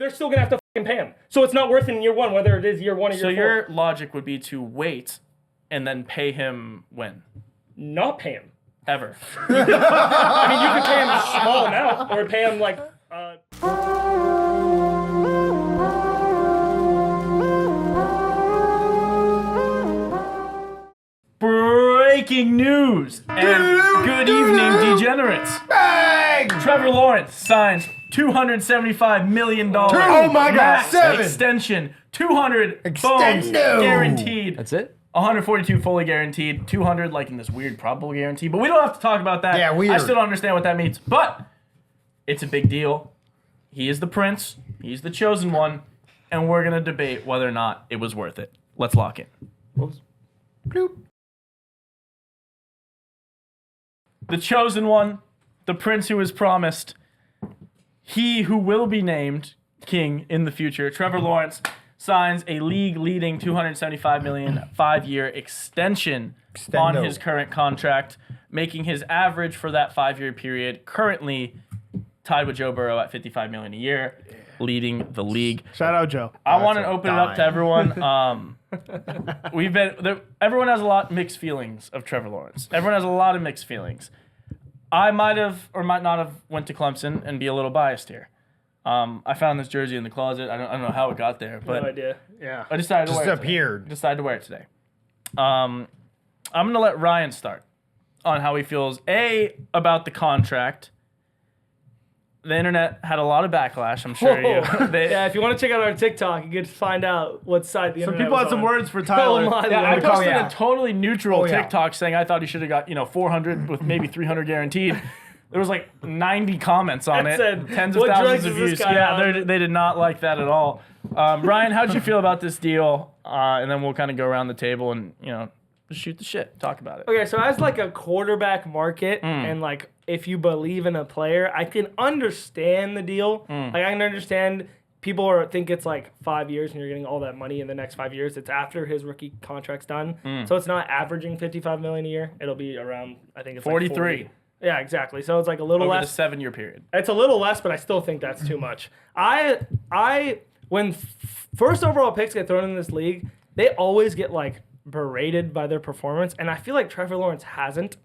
they're still gonna have to fucking pay him. So it's not worth it in year one, whether it is year one or year four. So your logic would be to wait and then pay him when? Not pay him. Ever. I mean, you could pay him a small amount, or pay him like. Breaking news and good evening, degenerates. Bang! Trevor Lawrence signs $275 million. Oh my God, max 7 extension. 200 bones Extendo. guaranteed. That's it? 142 fully guaranteed. 200 like in this weird probable guarantee. But we don't have to talk about that. Yeah, weird. I still don't understand what that means. But it's a big deal. He is the prince. He's the chosen one. And we're going to debate whether or not it was worth it. Let's lock in. Oops. Bloop. The chosen one, the prince who is promised, he who will be named king in the future, Trevor Lawrence, signs a league-leading $275 million 5-year extension on his current contract, making his average for that 5-year period currently tied with Joe Burrow at $55 million a year, leading the league. Shout out Joe. I want to open it up to everyone. Everyone has a lot mixed feelings of Trevor Lawrence. Everyone has a lot of mixed feelings. I might have or might not have went to Clemson and be a little biased here. I found this jersey in the closet. I don't know how it got there, but No idea. Yeah. I decided to wear it. Disappeared. Decided to wear it today. I'm gonna let Ryan start on how he feels about the contract. The internet had a lot of backlash, I'm sure. Yeah, if you want to check out our TikTok, you can find out what side the Some internet people was had some on. words for Tyler. Oh my Yeah, I Lord. posted a totally neutral yeah. TikTok saying I thought he should have got 400 with maybe 300 guaranteed. There was like 90 comments on That it, said, tens of "What thousands drugs of is this views. guy Yeah, on?" they did not like that at all. Ryan, how'd you feel about this deal? And then we'll kind of go around the table and just shoot the shit, talk about it. Okay, so as like a quarterback market and like if you believe in a player, I can understand the deal. Like I can understand people think it's like 5 years and you're getting all that money in the next 5 years. It's after his rookie contract's done. So it's not averaging $55 million a year. It'll be around, I think it's 43. Like 40. Yeah, exactly. So it's like a little Over less. the 7-year period. It's a little less, but I still think that's too much. When first overall picks get thrown in this league, they always get like berated by their performance, and I feel like Trevor Lawrence hasn't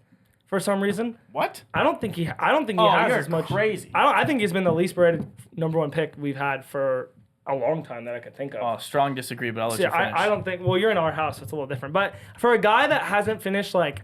for some reason. What? I don't think he has you're as much. crazy. I think he's been the least berated #1 pick we've had for a long time that I could think of. Oh, strong disagree, but I'll let See, you finish. I don't think. Well, you're in our house, so it's a little different. But for a guy that hasn't finished like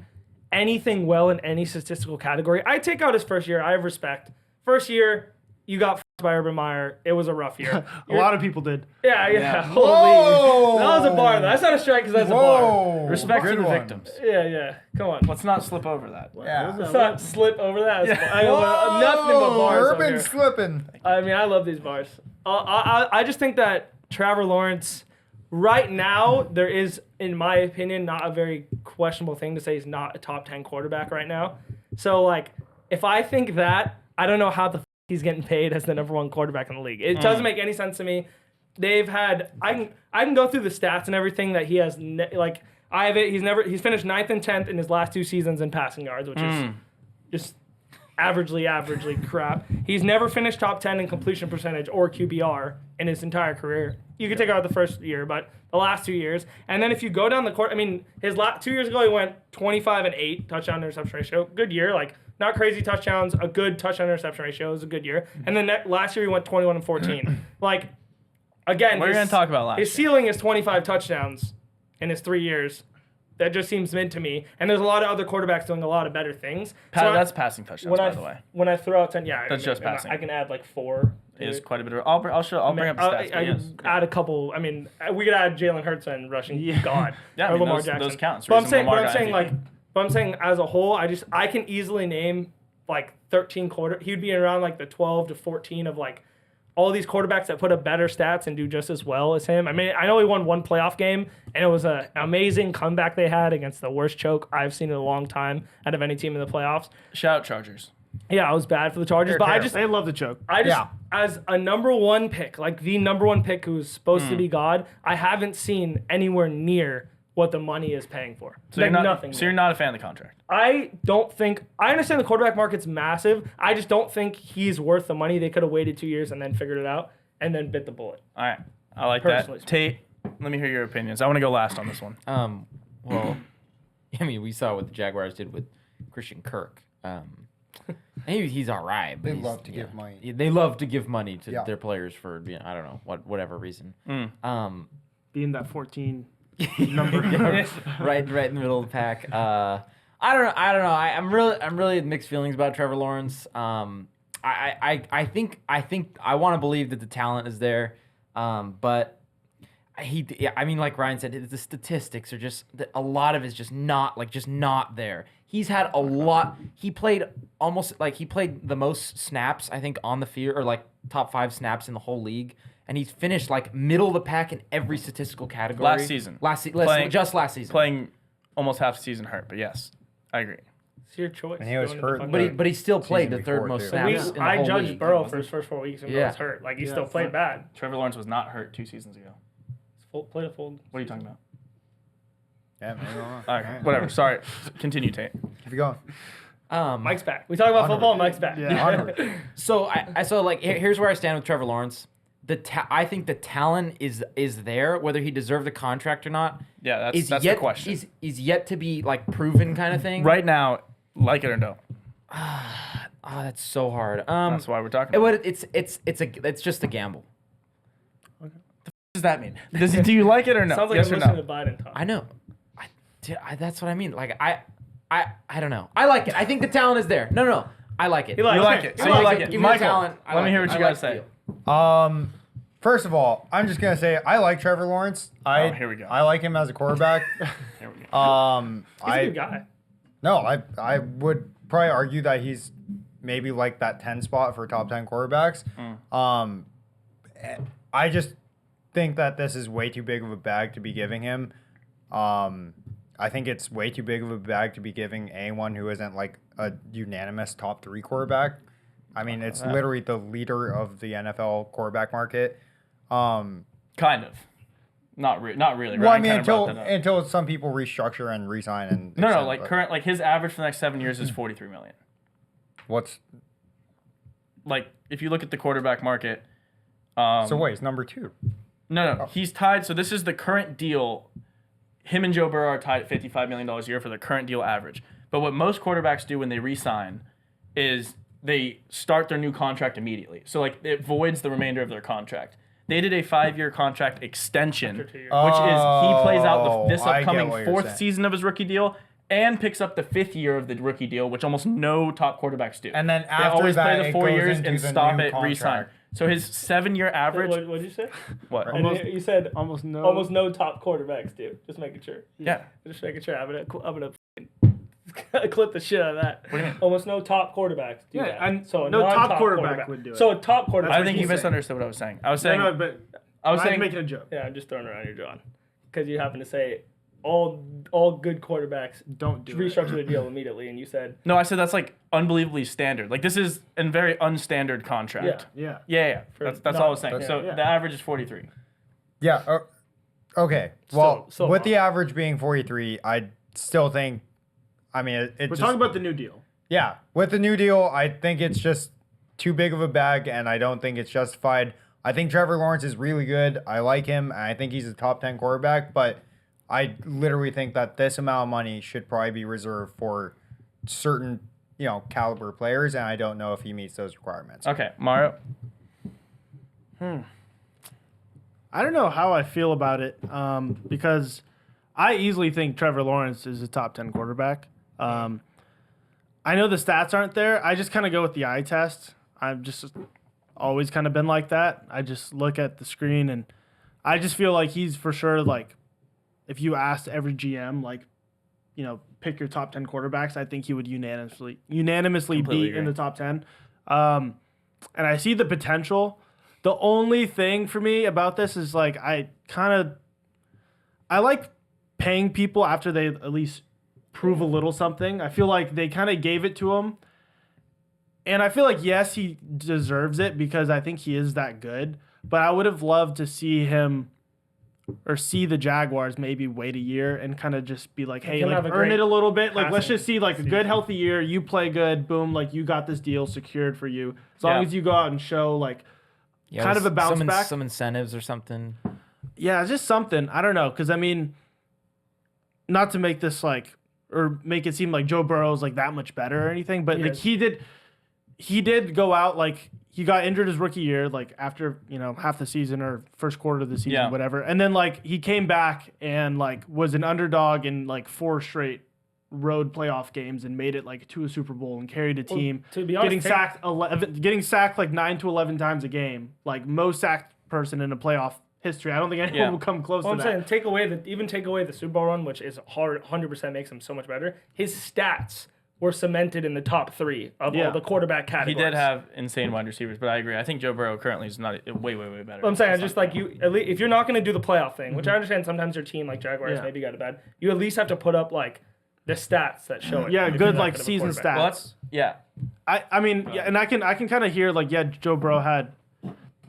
anything well in any statistical category, I take out his first year. I have respect. First year, you got f***ed by Urban Meyer. It was a rough year. A lot of people did. Yeah. Holy. Whoa! That was a bar. That's not a strike because that's a bar. Whoa! Respect to Good the one. victims. Yeah. Come on. Let's not slip over that. Yeah. Let's not slip over that. I Whoa! got nothing but bars over Urban here. slipping. I mean, I love these bars. I just think that Trevor Lawrence, right now, there is, in my opinion, not a very questionable thing to say he's not a top 10 quarterback right now. So, like, if I think that, I don't know how the he's getting paid as the #1 quarterback in the league. It doesn't make any sense to me. They've had, I can go through the stats and everything that he has, I have it. He's finished 9th and 10th in his last 2 seasons in passing yards, which is just averagely crap. He's never finished top 10 in completion percentage or QBR in his entire career. You could take out the first year, but the last 2 years. And then if you go down the court, I mean, his 2 years ago, he went 25-8 touchdown to interception ratio. Good year. Like, not crazy touchdowns, a good touchdown interception ratio. It was a good year. And then last year, he went 21-14. Like, again, We're going to talk about last his year. ceiling is 25 touchdowns in his 3 years. That just seems mid to me. And there's a lot of other quarterbacks doing a lot of better things. That's passing touchdowns, by the way. When I throw out 10, That's just passing. I can add like 4. It is quite a bit of. I'll bring up the stats. I could add a couple. I mean, we could add Jalen Hurts and rushing. God. Yeah, or I mean, Lamar those Jackson. counts. But I'm Reason saying, Lamar got MVP. but I'm saying as a whole, I can easily name like 13 He'd be around like the 12 to 14 of like all these quarterbacks that put up better stats and do just as well as him. I mean, I know he won 1 playoff game, and it was an amazing comeback they had against the worst choke I've seen in a long time out of any team in the playoffs. Shout out Chargers. Yeah, I was bad for the Chargers, but They love the choke. as a #1 pick, like the #1 pick who's supposed to be God, I haven't seen anywhere near what the money is paying for. So Like you're not, nothing. So you're not a fan of the contract. I understand the quarterback market's massive. I just don't think he's worth the money. They could have waited 2 years and then figured it out. and then bit the bullet. All right. I like Personally that. Tate, let me hear your opinions. I want to go last on this one. Well, I mean, we saw what the Jaguars did with Christian Kirk. Maybe he's all right, but They love to give money. They love to give money to Yeah. their players for I don't know whatever reason. Being that 14 number. right in the middle of the pack. I don't know. I'm really mixed feelings about Trevor Lawrence. I think I want to believe that the talent is there, but I mean, like Ryan said, the statistics are just a lot of it's just not there. He's had a lot. He played the most snaps I think on the field, or like top 5 snaps in the whole league. And he's finished like middle of the pack in every statistical category. Last season. Just last season. Playing almost half the season hurt, but yes, I agree. It's your choice. And he was going into hurt, fucking- But he still played Season the third before, most too. snaps in the I whole judged league. Burrow for his first 4 weeks and he Yeah. was hurt. Like he still played bad. Trevor Lawrence was not hurt 2 seasons ago. Played a full. What are you talking about? Yeah, maybe wrong. All right, whatever. Sorry. Continue, Tate. Keep going. Mike's back. We talk about football. Mike's back. Yeah. Onward. So here's where I stand with Trevor Lawrence. I think the talent is there, whether he deserved the contract or not. Yeah, that's yet, the question. Is yet to be like proven kind of thing. Right now, like it or no. Oh, that's so hard. That's why we're talking about it. It's just a gamble. What does that mean? Do you like it or no? Sounds like yes I'm or listening no? to Biden talk. I know. That's what I mean. Like I don't know. I like it. I think the talent is there. No. I like it. You like You like it. So you like it. Give me the Michael, talent. I let me like hear it. what you I guys like say. the deal. First of all, I'm just gonna say I like Trevor Lawrence. Here we go. I like him as a quarterback. Here we go. He's a good guy. No, I would probably argue that he's maybe like that 10 spot for top 10 quarterbacks. I just think that this is way too big of a bag to be giving him. I think it's way too big of a bag to be giving anyone who isn't like a unanimous top 3 quarterback. I mean, it's literally the leader of the NFL quarterback market. Kind of. Not really. Well, I Ryan mean, kinda brought that up. until some people restructure and resign and No, extend, like but current, like his average for the next 7 years is 43 million. what's Like if you look at the quarterback market. so wait, it's number 2. No, he's tied. So this is the current deal. Him and Joe Burrow are tied at $55 million a year for the current deal average. But what most quarterbacks do when they re-sign is they start their new contract immediately. So like it voids the remainder of their contract. They did a 5-year contract extension, After 2 years. which is he plays out this I get upcoming what you're 4th saying. season of his rookie deal and picks up the 5th year of the rookie deal, which almost no top quarterbacks do. And then they after always that, play the it 4 goes years into and the stop new at re-sign. contract. So his 7-year average. What did you say? What? You said Almost no. almost no top quarterbacks do. Just making sure. Yeah. Just making sure. I'm gonna clip the shit out of that. What do you mean? Almost no top quarterbacks do Yeah, that. and So a no top non-top quarterback would do it. So a top quarterback. I think you misunderstood what I was saying. I was saying. No, but I was I'm saying. making a joke. Yeah, I'm just throwing around your John, because you happen to say all good quarterbacks Don't do it. restructure the deal immediately, and you said No, I said that's like unbelievably standard. Like this is a very unstandard contract. Yeah. Yeah. That's all I was saying. Yeah, So yeah. the average is 43. Yeah. Okay. Well, Still with wrong. the average being 43, I still think. I mean, it We're just, talking about the new deal. yeah. With the new deal, I think it's just too big of a bag, and I don't think it's justified. I think Trevor Lawrence is really good. I like him, and I think he's a top 10 quarterback. But I literally think that this amount of money should probably be reserved for certain, caliber players, and I don't know if he meets those requirements. Okay, Mario. I don't know how I feel about it because I easily think Trevor Lawrence is a top 10 quarterback. I know the stats aren't there. I just kind of go with the eye test. I've just always kind of been like that. I just look at the screen and I just feel like he's for sure, like, if you asked every GM, like, pick your top 10 quarterbacks, I think he would unanimously Completely be in the top 10. And I see the potential. The only thing for me about this is like I like paying people after they at least prove a little something. I feel like they kind of gave it to him. And I feel like, yes, he deserves it because I think he is that good. But I would have loved to see him or see the Jaguars maybe wait a year and kind of just be like, hey, He'll like have a earn great it a little bit. Like, let's passing just see like a good, healthy year. You play good. Boom. Like, you got this deal secured for you. As long Yeah. as you go out and show like Yeah, kind of a bounce back. Some incentives or something. Yeah, just something. I don't know, because I mean, not to make this like or make it seem like Joe Burrow's like that much better or anything, but like he did go out like he got injured his rookie year, like after half the season or first quarter of the season, whatever, and then like he came back and like was an underdog in like 4 straight road playoff games and made it like to a Super Bowl and carried a team. To be honest, getting sacked like 9 to 11 times a game, like most sacked person in a playoff history. I don't think anyone will come close to that. I'm saying take away the Super Bowl run, which is hard, 100% makes him so much better. His stats were cemented in the top 3 of all the quarterback categories. He did have insane wide receivers, but I agree. I think Joe Burrow currently is not way better. But I'm saying, just like you, at least, if you're not going to do the playoff thing, which I understand sometimes your team, like Jaguars, maybe got it bad, you at least have to put up like the stats that show it. Yeah, good like season stats. Well, I mean, and I can kind of hear like Joe Burrow had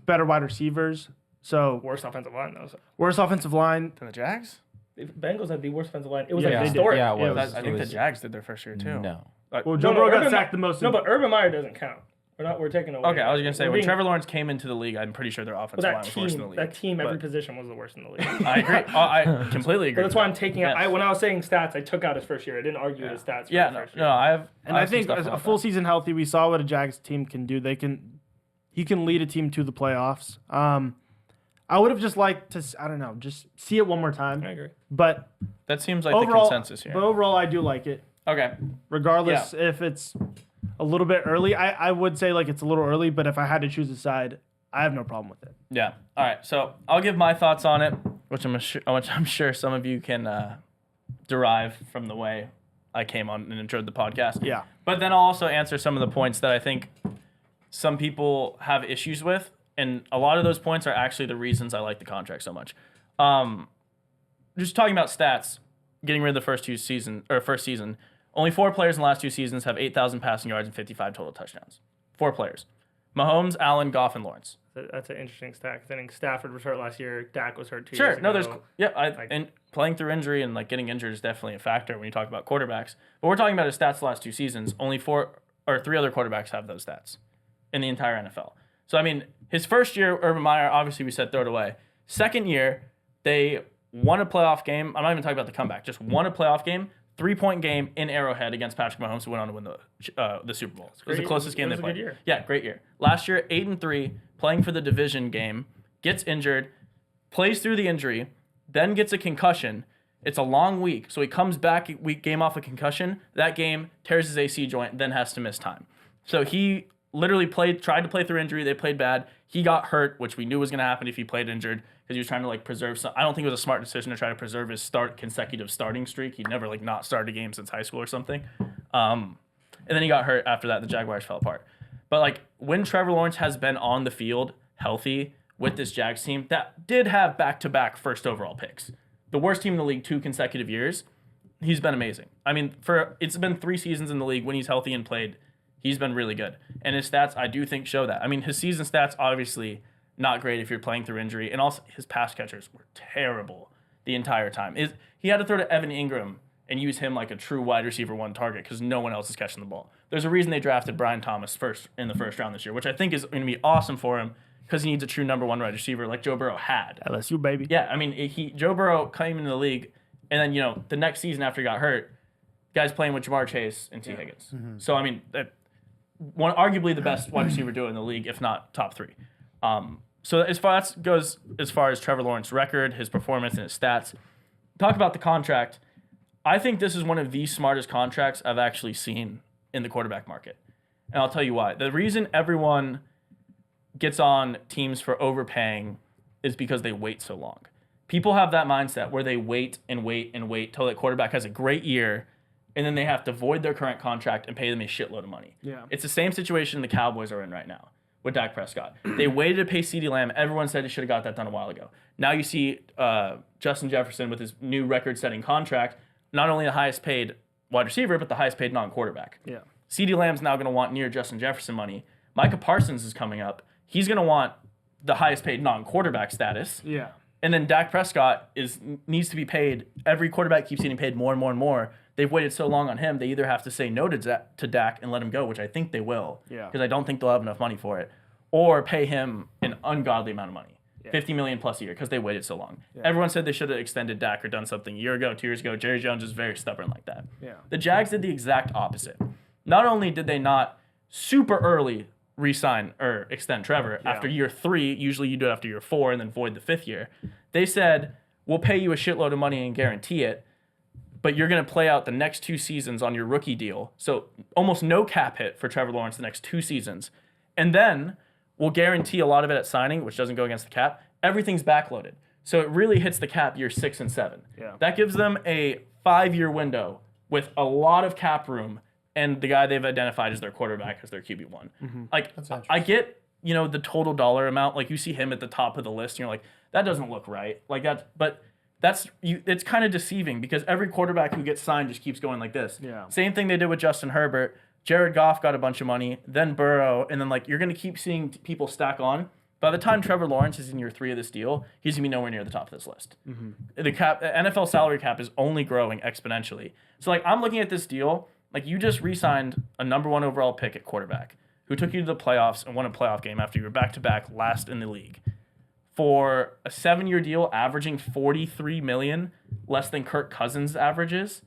better wide receivers, so Worst offensive line though. So. worse offensive line. than the Jags? The Bengals had the worst offensive line. It was Yeah, like they did. historic. Yeah, it Yeah, was. I think the Jags did their first year too. No. Well, Joe Burrow got sacked the most. No, but Urban Meyer doesn't count. We're taking away. Okay, I was gonna say We're when being- Trevor Lawrence came into the league, I'm pretty sure their offensive line was worse in the league. That team, every but- position was the worst in the league. I agree. I completely agree. But that's why I'm taking out. Yes. When I was saying stats, I took out his first year. I didn't argue his stats. For Yeah, the first no, year. I have. And I think a full season healthy, we saw what a Jags team can do. He can lead a team to the playoffs. I would have just liked to, I don't know, just see it one more time. I agree. But That seems like overall, the consensus here. But overall, I do like it. Okay. Regardless if it's a little bit early. I would say like it's a little early, but if I had to choose a side, I have no problem with it. Yeah. All right. So I'll give my thoughts on it, which I'm sure some of you can derive from the way I came on and enjoyed the podcast. Yeah. But then I'll also answer some of the points that I think some people have issues with, and a lot of those points are actually the reasons I like the contract so much. Just talking about stats, getting rid of the first season, only 4 players in the last 2 seasons have 8,000 passing yards and 55 total touchdowns. 4 players: Mahomes, Allen, Goff, and Lawrence. That's an interesting stat. I think Stafford was hurt last year. Dak was hurt 2 Sure. years ago. No, there's and playing through injury and like getting injured is definitely a factor when you talk about quarterbacks. But we're talking about his stats the last 2 seasons. Only 3 other quarterbacks have those stats in the entire NFL. So I mean, his first year, Urban Meyer, obviously we said throw it away. Second year, they won a playoff game. I'm not even talking about the comeback. Just won a playoff game, 3-point game in Arrowhead against Patrick Mahomes, who went on to win the Super Bowl. It was the closest game they played. Good year. Yeah, great year. Last year, 8-3, playing for the division game, gets injured, plays through the injury, then gets a concussion. It's a long week, so he comes back game off a concussion. That game tears his AC joint, then has to miss time. So he literally tried to play through injury. They played bad. He got hurt, which we knew was going to happen if he played injured, because he was trying to like preserve some. I don't think it was a smart decision to try to preserve his consecutive starting streak. He'd never like not started a game since high school or something. And then he got hurt after that. The Jaguars fell apart. But like when Trevor Lawrence has been on the field healthy with this Jags team that did have back-to-back first overall picks, the worst team in the league 2 consecutive years, he's been amazing. I mean, it's been 3 seasons in the league when he's healthy and played. He's been really good. And his stats, I do think, show that. I mean, his season stats, obviously, not great if you're playing through injury. And also, his pass catchers were terrible the entire time. He had to throw to Evan Ingram and use him like a true wide receiver 1 target because no one else is catching the ball. There's a reason they drafted Brian Thomas in the first round this year, which I think is going to be awesome for him because he needs a true number 1 wide receiver like Joe Burrow had. LSU, baby. Yeah, I mean, Joe Burrow came into the league, and then, the next season after he got hurt, guys playing with Jamar Chase and T. Higgins. Mm-hmm. So, I mean, arguably the best wide receiver duo in the league, if not top 3. So as far as Trevor Lawrence's record, his performance, and his stats, talk about the contract. I think this is one of the smartest contracts I've actually seen in the quarterback market. And I'll tell you why. The reason everyone gets on teams for overpaying is because they wait so long. People have that mindset where they wait and wait and wait till that quarterback has a great year, and then they have to void their current contract and pay them a shitload of money. Yeah. It's the same situation the Cowboys are in right now with Dak Prescott. They waited to pay CeeDee Lamb. Everyone said he should have got that done a while ago. Now you see Justin Jefferson with his new record-setting contract, not only the highest paid wide receiver, but the highest paid non-quarterback. Yeah. CeeDee Lamb's now going to want near Justin Jefferson money. Micah Parsons is coming up. He's going to want the highest paid non-quarterback status. Yeah. And then Dak Prescott needs to be paid. Every quarterback keeps getting paid more and more and more. They've waited so long on him, they either have to say no to Dak and let him go, which I think they will, Yeah. because I don't think they'll have enough money for it, or pay him an ungodly amount of money. $50 million plus a year because they waited so long. Yeah. Everyone said they should have extended Dak or done something a year ago, 2 years ago. Jerry Jones is very stubborn like that. Yeah. The Jags did the exact opposite. Not only did they not super early re-sign or extend Trevor after year 3, usually you do it after year 4 and then void the 5th year. They said, we'll pay you a shitload of money and guarantee it, but you're going to play out the next 2 seasons on your rookie deal. So almost no cap hit for Trevor Lawrence the next 2 seasons. And then we'll guarantee a lot of it at signing, which doesn't go against the cap. Everything's backloaded. So it really hits the cap year 6 and 7. Yeah. That gives them a 5-year window with a lot of cap room and the guy they've identified as their quarterback as their QB1. Mm-hmm. Like, I get, the total dollar amount. Like, you see him at the top of the list, and you're like, that doesn't look right. Like, it's kind of deceiving because every quarterback who gets signed just keeps going like this. Yeah. Same thing they did with Justin Herbert. Jared Goff got a bunch of money, then Burrow, and then, you're going to keep seeing people stack on. By the time Trevor Lawrence is in year 3 of this deal, he's going to be nowhere near the top of this list. Mm-hmm. The NFL salary cap is only growing exponentially. So, I'm looking at this deal. You just re-signed a number 1 overall pick at quarterback who took you to the playoffs and won a playoff game after you were back-to-back last in the league for a 7-year deal averaging $43 million, less than Kirk Cousins averages.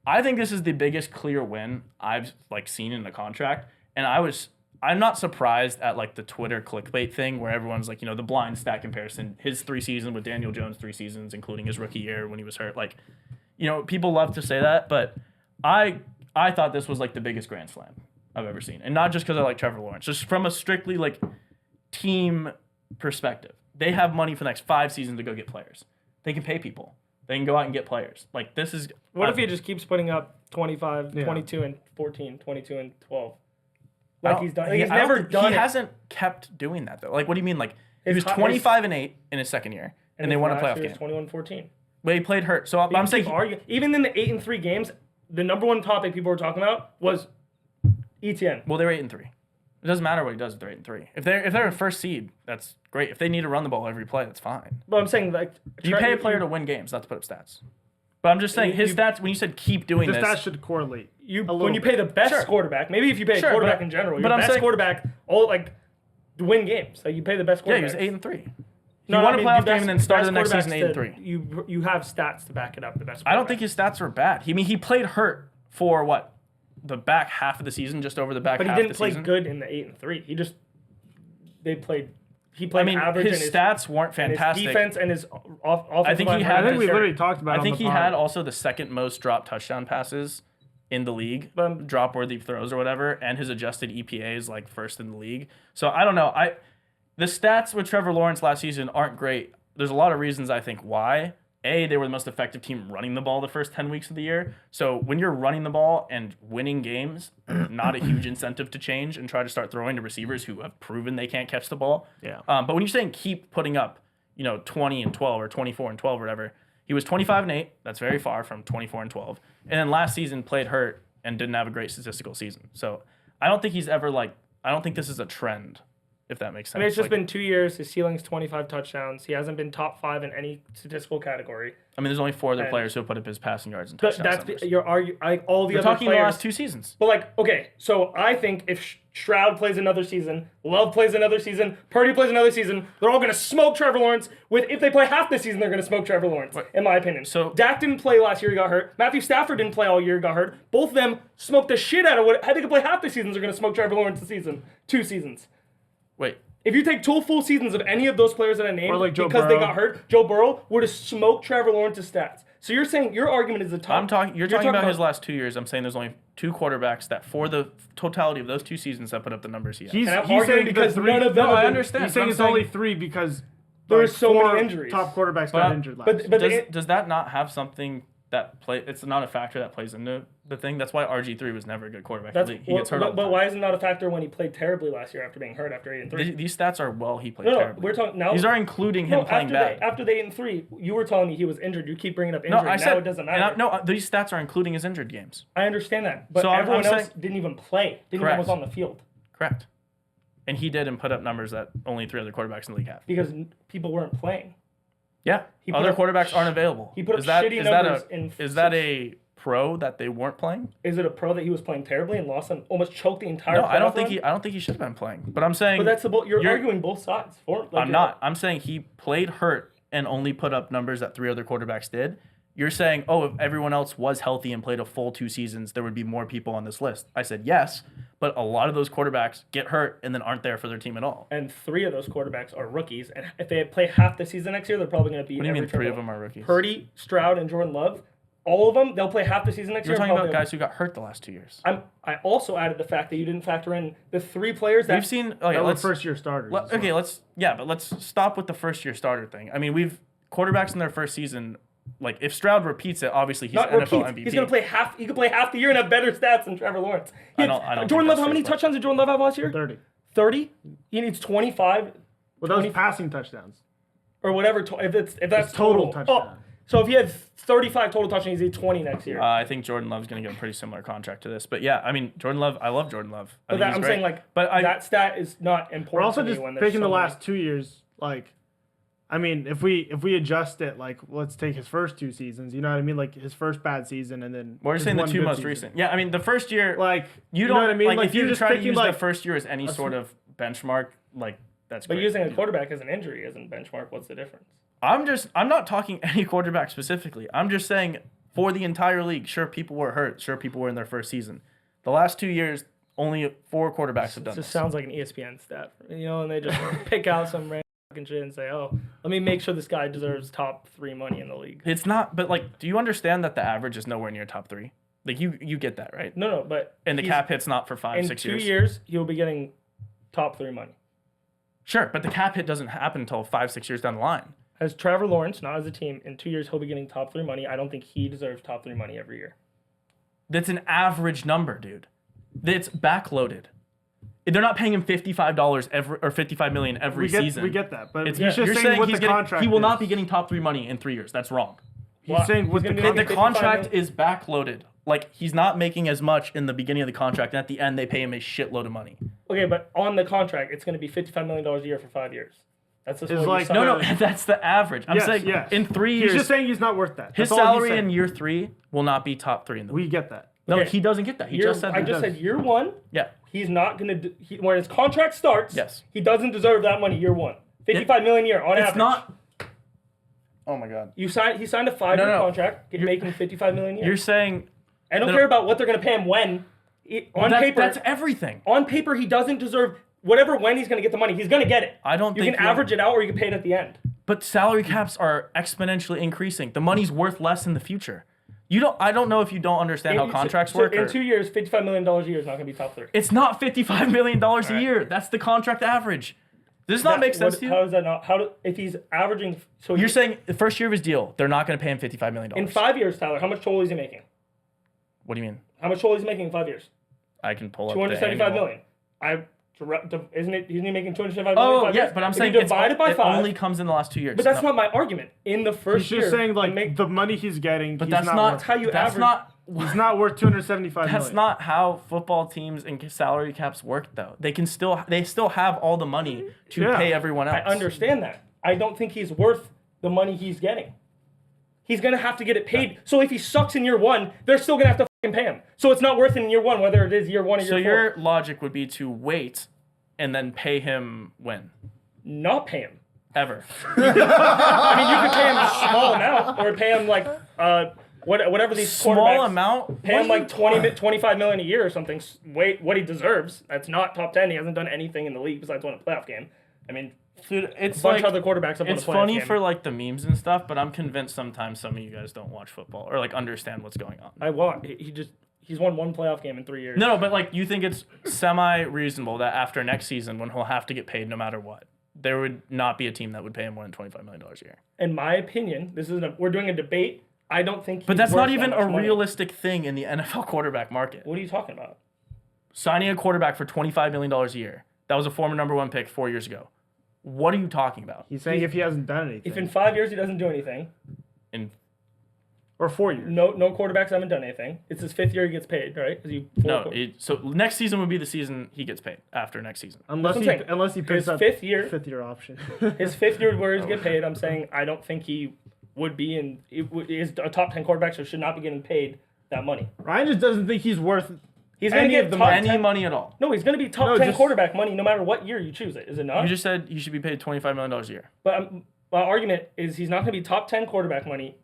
I think this is the biggest clear win I've seen in the contract. And I'm not surprised at the Twitter clickbait thing where everyone's the blind stat comparison, his 3 seasons with Daniel Jones' 3 seasons, including his rookie year when he was hurt. People love to say that, but I thought this was the biggest grand slam I've ever seen. And not just because I like Trevor Lawrence, just from a strictly team perspective. They have money for the next 5 seasons to go get players. They can pay people. They can go out and get players. This is... What if he just keeps putting up 25, 22, and 14, 22, and 12? He's done. He's never done it. He hasn't kept doing that, though. What do you mean? He was 25 and 8 in his second year, and they won a playoff game. 21-14. But he played hurt. So I'm saying... Even in the 8-3 games, the number 1 topic people were talking about was ETN. Well, they're 8-3. It doesn't matter what he does if they're 8-3. If they're a first seed, that's great. If they need to run the ball every play, that's fine. But I'm saying you pay a player to win games, not to put up stats. But I'm just saying his stats. When you said keep doing this, the stats should correlate. When you pay the best quarterback, maybe if you pay a quarterback in general, your best quarterback to win games. You pay the best quarterback. Yeah, he was 8-3. He won a playoff game and then started the next season 8-3. You have stats to back it up. The best. I don't think his stats are bad. He played hurt for what? The back half of the season, just over the back half of the season. But he didn't play good in the 8-3. He played average. His stats weren't fantastic. His defense and his offensive. I think we literally talked about. I think he had also the second most dropped touchdown passes in the league, drop worthy throws or whatever, and his adjusted EPA is first in the league. So I don't know. The stats with Trevor Lawrence last season aren't great. There's a lot of reasons I think why. They were the most effective team running the ball the first 10 weeks of the year. So when you're running the ball and winning games, not a huge incentive to change and try to start throwing to receivers who have proven they can't catch the ball. Yeah. But when you're saying keep putting up, 20 and 12 or 24 and 12 or whatever, he was 25 and 8. That's very far from 24 and 12. And then last season played hurt and didn't have a great statistical season. So I don't think he's ever I don't think this is a trend. If that makes sense. It's just been 2 years. His ceiling's 25 touchdowns. He hasn't been top 5 in any statistical category. There's only 4 other players who have put up his passing yards and touchdowns. That's all the We're other talking players. The last 2 seasons. But okay, so I think if Stroud plays another season, Love plays another season, Purdy plays another season, they're all going to smoke Trevor Lawrence. If they play half the season, they're going to smoke Trevor Lawrence, in my opinion. So Dak didn't play last year, he got hurt. Matthew Stafford didn't play all year, he got hurt. Both of them smoked the shit out of what. Had they could play half the seasons, they're going to smoke Trevor Lawrence the season. 2 seasons. Wait. If you take 2 full seasons of any of those players that I named because Burrow. they got hurt, Joe Burrow would have smoked Trevor Lawrence's stats. So you're saying your argument is the top. You're talking about his last 2 years. I'm saying there's only 2 quarterbacks that for the totality of those 2 seasons that put up the numbers he has. He's arguing saying because none of them. No, I understand. He's saying it's only 3 because there were so 4 many injuries. Top quarterbacks got injured last. But does that not have something that play? It's not a factor that plays into the thing. That's why RG3 was never a good quarterback. He gets hurt all the time. But why is it not a factor when he played terribly last year after being hurt after 8-3? These stats are he played terribly. We're talking now. These are including him playing bad. After the 8-3, you were telling me he was injured. You keep bringing up injury. No, I said now it doesn't matter. These stats are including his injured games. I understand that, but So everyone else didn't even play. Didn't even was on the field. Correct. And he did and put up numbers that only 3 other quarterbacks in the league have. Because people weren't playing. Yeah, other quarterbacks aren't available. He put up shitty numbers. Is that a pro that they weren't playing? Is it a pro that he was playing terribly and lost and almost choked the entire? No, I don't playoff think run? I don't think he should have been playing. But I'm saying. But that's you're arguing both sides. I'm not. I'm saying he played hurt and only put up numbers that 3 other quarterbacks did. You're saying, oh, if everyone else was healthy and played a full 2 seasons, there would be more people on this list. I said yes, but a lot of those quarterbacks get hurt and then aren't there for their team at all. And 3 of those quarterbacks are rookies. And if they play half the season next year, they're probably going to beat. What do you mean 3 of them them are rookies? Purdy, Stroud, and Jordan Love. All of them, they'll play half the season next You're year. talking about guys who got hurt the last 2 years. I also added the fact that you didn't factor in the 3 players that We've seen. Okay, That were let's first-year starters. Okay, but let's stop with the first-year starter thing. I mean, we've quarterbacks in their first season. Like if Stroud repeats it, obviously he's not NFL repeats. MVP. He's going to play half. He could play half the year and have better stats than Trevor Lawrence. I don't Jordan think Love. that's How many fair. touchdowns did Jordan Love have last year? 30. 30. He needs 25 Well, those passing touchdowns. or whatever. If that's total Oh, touchdown. so if he had 35 total touchdowns, he's 20 next year. I think Jordan Love's going to get a pretty similar contract to this. But yeah, I mean, Jordan Love, I love Jordan Love. I But think that, he's I'm great. saying like but that stat is not important. We're also to me just when there's picking the so many- last 2 years. Like, I mean, if we adjust it, like, let's take his first 2 seasons. You know what I mean? Like his first bad season, and then we're his saying the one 2 good most season. recent. Yeah, I mean, the first year, Like, you know don't what I mean? Like, if you're you just try to picking, use like, the first year as any sort of benchmark, like that's But great. using a quarterback as an injury isn't benchmark. What's the difference? I'm not talking any quarterback specifically. I'm just saying for the entire league, sure, people were hurt. Sure, people were in their first season. The last 2 years, only 4 quarterbacks have It done just this. sounds like an ESPN stat, and they just pick out some random fucking shit and say, "Oh, let me make sure this guy deserves top 3 money in the league." It's not, but like, do you understand that the average is nowhere near top 3? Like, you get that, right? No, but And the cap hit's not for 5, in 6 2 years. years he'll be getting top 3 money. Sure, but the cap hit doesn't happen until 5, 6 years down the line. As Trevor Lawrence, not as a team, in 2 years he'll be getting top 3 money. I don't think he deserves top 3 money every year. That's an average number, dude. It's backloaded. They're not paying him $55 every or $55 million every season. We get that, but It's, he's just you're saying what he's the getting, contract he will is. not be getting top 3 money in 3 years. That's wrong. He's saying what he's the gonna be The making contract 55 is backloaded. Like, he's not making as much in the beginning of the contract, and at the end they pay him a shitload of money. Okay, but on the contract, it's going to be $55 million a year for 5 years. That's just It's what you like- sign. No, that's the average. I'm Yes, saying yes. in 3 He's years, just saying he's not worth that. his That's all he's salary saying. in year 3 will not be top 3 in the league. We get that. No, Okay. he doesn't get that. He Year- just said I that. just said year 1. Yeah. He's not going to. When his contract starts, Yes. he doesn't deserve that money year 1. $55 million a year on average. It's not. Oh my God. He signed a 5-year No. contract, making $55 million a year. You're saying I don't no. care about what they're going to pay him when. On paper, that's everything. on paper, he doesn't deserve whatever when he's going to get the money. He's going to get it. I don't You think can he- average it out, or you can pay it at the end. But salary caps are exponentially increasing. The money's worth less in the future. I don't know if you don't understand how contracts work. In or- 2 years, $55 million a year is not going to be top 3. It's not $55 million a year. That's the contract average. Does this not make sense to you? How does that not? If he's averaging? So You're saying the first year of his deal, they're not going to pay him $55 million. in 5 years, Tyler, how much total is he making? What do you mean? How much total is he making in 5 years? I can pull up the 275 annual. million. Isn't he making 275 million? Oh, in 5 yeah, years? but I'm If saying you divide it by it 5. only comes in the last 2 years. But that's No. not my argument. In the first He's year, just saying you like make, the money he's getting. But he's that's not not worth. how you That's average. not. He's not worth 275 That's million. not how football teams and salary caps work, though. They still have all the money to Yeah. pay everyone else. I understand that. I don't think he's worth the money he's getting. He's gonna have to get it paid. So if he sucks in year 1, they're still gonna have to fucking pay him. So it's not worth it in year 1, whether it is year 1 or year So 4. your logic would be to wait and then pay him when? Not pay him. Ever. I mean, you could pay him a small amount, or pay him like whatever these Small quarterbacks- amount? Pay him like 25 million a year or something. Wait, what he deserves. That's not top 10. He hasn't done anything in the league besides win a playoff game. I mean, Dude, it's a bunch like, of other quarterbacks have won a it's playoff funny game. for like the memes and stuff, but I'm convinced sometimes some of you guys don't watch football or like understand what's going on. I want. He's won one playoff game in 3 years. No, but like you think it's semi-reasonable that after next season, when he'll have to get paid no matter what, there would not be a team that would pay him more than $25 million a year. In my opinion, we're doing a debate. I don't think. But he's that's not worth even that a much money. realistic thing in the NFL quarterback market. What are you talking about? Signing a quarterback for $25 million a year. That was a former number 1 pick 4 years ago. What are you talking about? He's saying if he hasn't done anything. If in 5 years he doesn't do anything, or 4 years. no quarterbacks haven't done anything. It's his 5th year he gets paid, right? So next season would be the season he gets paid after next season. Unless That's he what I'm saying. unless he picks His up 5th year. 5th-year option. His 5th year where he's get paid. I'm saying I don't think he would be is a top 10 quarterback, so should not be getting paid that money. Ryan just doesn't think he's worth. He's going to Any get of the top money. 10. money at all. No, he's going to be top No, 10 just- quarterback money no matter what year you choose it. Is it not? You just said you should be paid $25 million a year. But my argument is he's not going to be top 10 quarterback money.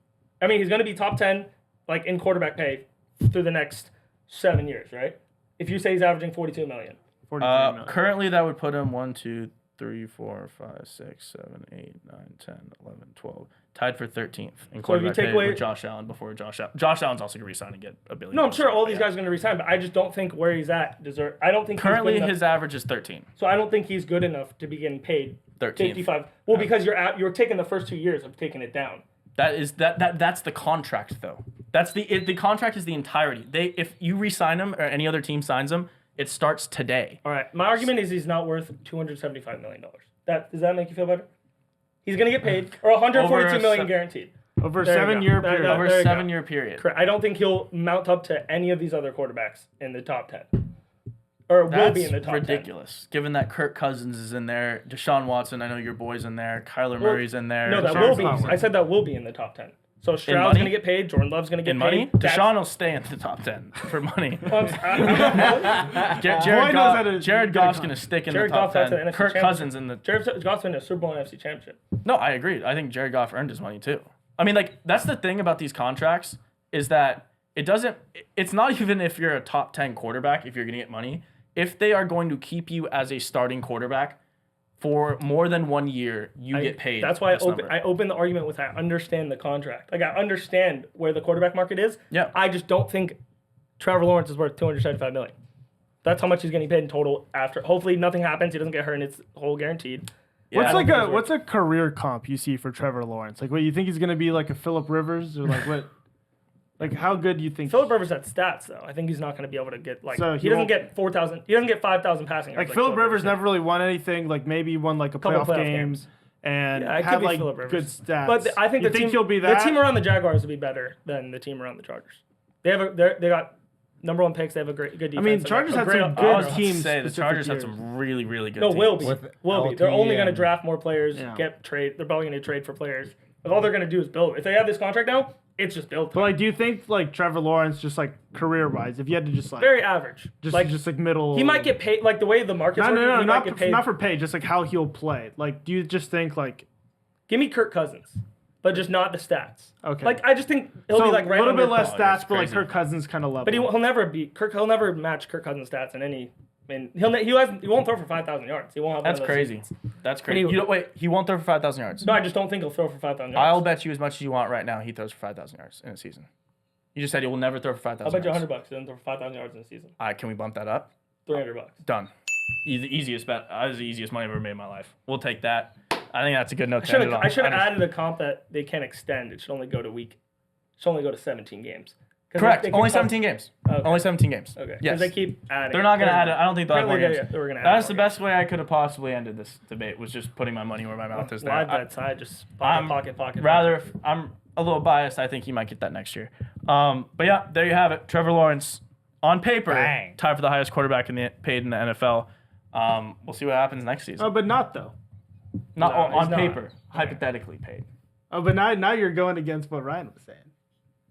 I mean, he's going to be top 10 like in quarterback pay through the next 7 years, right? If you say he's averaging 42 million. 43 million. Currently, that would put him 1, 2, 3, 4, 5, 6, 7, 8, 9, 10, 11, 12. Tied for 13th in So if you quarterback take pay away with Josh Allen before Josh Allen. Josh Allen's also going to resign and get $1 billion. No, I'm sure all these guys are going to resign, but I just don't think where he's at deserve. I don't think Currently, he's good enough, his average is 13. so I don't think he's good enough to be getting paid 13th. 55. Well, because you're taking the first 2 years of taking it down. That's the contract though. That's the contract is the entirety. If you re-sign him or any other team signs him, it starts today. All right, my argument is he's not worth $275 million. Does that make you feel better? He's going to get paid or $142 million guaranteed. Over a There you 7-year go. period. Over there a you go. 7-year period. Correct. I don't think he'll mount up to any of these other quarterbacks in the top 10. Or will That's be in the top 10. ridiculous. Given that Kirk Cousins is in there, Deshaun Watson, I know your boy's in there, Kyler Murray's in there. No, that Deshaun's will be. not worth I said that will be in the top 10. So Stroud's money? going to get paid. Jordan Love's going to get in paid. money, That's- Deshaun will stay in the top 10 for money. Boy Jared knows how to Jared get a Goff's con- going to stick in Jared the top Goff got to 10. the NFC Kirk Championship. Cousins in the. Jared Goff's been to a Super Bowl and NFC Championship. No, I agree. I think Jared Goff earned his money too. I mean, like that's the thing about these contracts is that it doesn't. It's not even if you're a top 10 quarterback if you're going to get money. If they are going to keep you as a starting quarterback for more than 1 year, you get paid. That's why this number. I open the argument with I understand the contract. Like I understand where the quarterback market is. Yeah. I just don't think Trevor Lawrence is worth $275 million. That's how much he's getting paid in total after. Hopefully nothing happens. He doesn't get hurt and it's whole guaranteed. Yeah, I don't think What's a career comp you see for Trevor Lawrence? Like, what you think he's gonna be like a Phillip Rivers or like what? Like, how good do you think? Philip Rivers had stats though. I think he's not going to be able to get like. So he he doesn't won't- get 4,000. He doesn't get 5,000 passing yards. like Phillip Rivers did. never really won anything. Like maybe won like a Couple playoff, playoff games games. and Yeah, it could had be like Phillip Rivers. good stats. But I think you the team he'll be that. The team around the Jaguars will be better than the team around the Chargers. They got number 1 picks. They have a good defense. I mean, They got Chargers a had great some offense. good I was about to teams say the specific Chargers had years. some really, really good No, teams. will be. With Will be. They're only going to LT draft more players. Yeah. They're probably going to trade for players. Like, all they're going to do is build. If they have this contract now, it's just build. But like, do you think like Trevor Lawrence, just like career wise, if you had to just like Very average. just like like middle, he might get paid. Like the way the market's no, working, he might get paid. not for pay, just like how he'll play. Like, do you just think like Give me Kirk Cousins, but just not the stats. Okay. Like I just think he'll so be like a right little under bit less par. stats, but like crazy. Kirk Cousins kind of level? But he'll never beat Kirk. He'll never match Kirk Cousins' stats in any. I mean, he won't throw for 5,000 yards. He won't have. That's one of those crazy. seasons. That's crazy. Anyway. Wait, he won't throw for 5,000 yards. No, I just don't think he'll throw for 5,000 yards. I'll bet you as much as you want right now. He throws for 5,000 yards in a season. You just said he will never throw for 5,000. I'll bet you yards. $100 he doesn't throw for 5,000 yards in a season. All right, can we bump that up? $300. Done. The easiest bet. That was the easiest money I've ever made in my life. We'll take that. I think that's a good note to end it on. I should have added a comp that they can't extend. It should only go to 17 games. 'Cause Correct. they keep Only up- 17 games. Okay. Only 17 games. Okay. Yes. Because they keep adding. They're not going to add it. I don't think they'll add more Apparently games. they were gonna add That's more the best way I could have possibly ended this debate was just putting my money where my mouth is. Live there. bets. I just I'm pocket. Rather, I'm a little biased. I think he might get that next year. But yeah, there you have it. Trevor Lawrence, on paper, Bang. tied for the highest quarterback paid in the NFL. We'll see what happens next season. Oh, but not though. Not no, on he's not. paper, hypothetically paid. Oh, but now you're going against what Ryan was saying.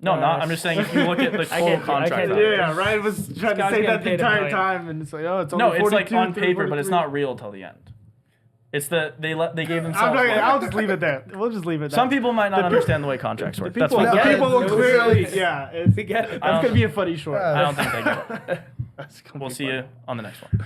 No, I'm just saying if you look at the total can't- I contract. can't- value. Yeah, Ryan was trying to guy's say getting that the paid a entire million. time, and it's like, oh, it's only No, it's like 42, on paper, but it's 43. not real till the end. It's the they gave themselves. I'm not, one. I'll just leave it there. We'll just leave it there. Some people might not understand the way contracts work. That's people, fine. the Yeah, people will it was clearly, really- yeah. It's, We get it. that's gonna be a funny short. I don't think they get it. That's gonna We'll be see funny. you on the next one.